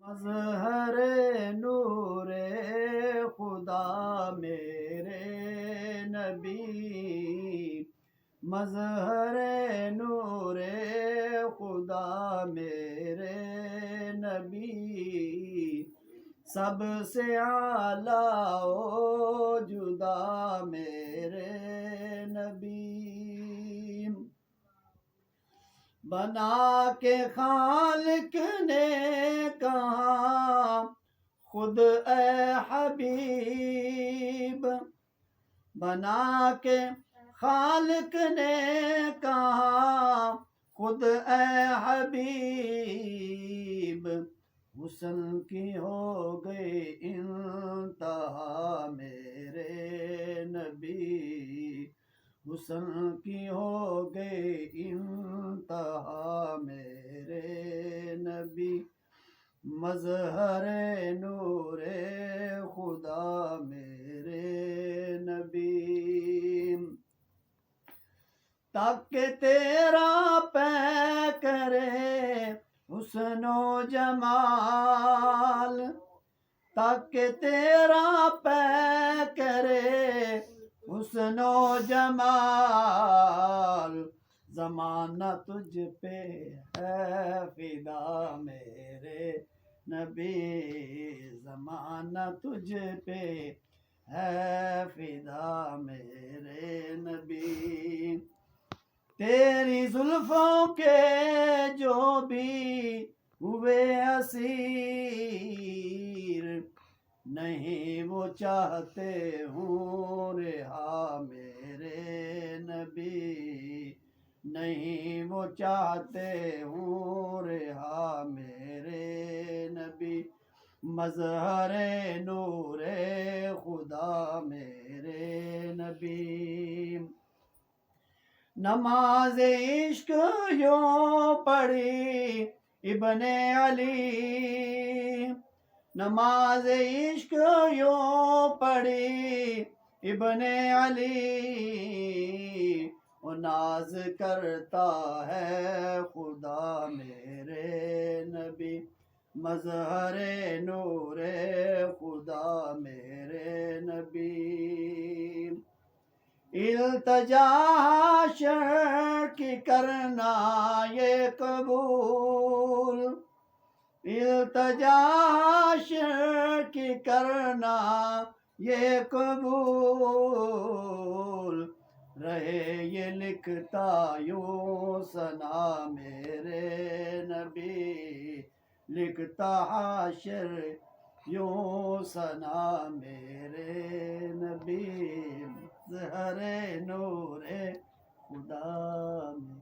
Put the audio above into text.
مظہر نور خدا میرے نبی، مظہر نور خدا میرے نبی، سب سے اعلیٰ و جدا میرے نبی، بنا کے خالق نے کہا خود اے حبیب، بنا کے خالق نے کہا خود اے حبیب، حسن کی ہو گئی انتہا میرے نبی، حسن کی ہو گئی انتہا میرے نبی، مظہر نور خدا میرے نبی، تاکہ تیرا پے کرے حسن و جمال، تاکہ تیرا پے کرے حسن و جمال، زمانہ تجھ پہ ہے فدا میرے نبی، زمانہ تجھ پہ ہے فدا میرے نبی، تیری زلفوں کے جو بھی ہوئے اسیر، نہیں وہ چاہتے ہوں رہا میرے نبی، نہیں وہ چاہتے ہوں رہا میرے نبی، مظہر نور خدا میرے نبی، نماز عشق یوں پڑھی ابن علی، نماز عشق یوں پڑھی ابن علی، وہ ناز کرتا ہے خدا میرے نبی، مظہر نور خدا میرے نبی، التجا حشر کی کرنا یہ قبول، التجا حشر کی کرنا یہ قبول، رہے یہ لکھتا یوں ثنا میرے نبی، لکھتا حشر یوں ثنا میرے نبی، مظہر نور خدا میں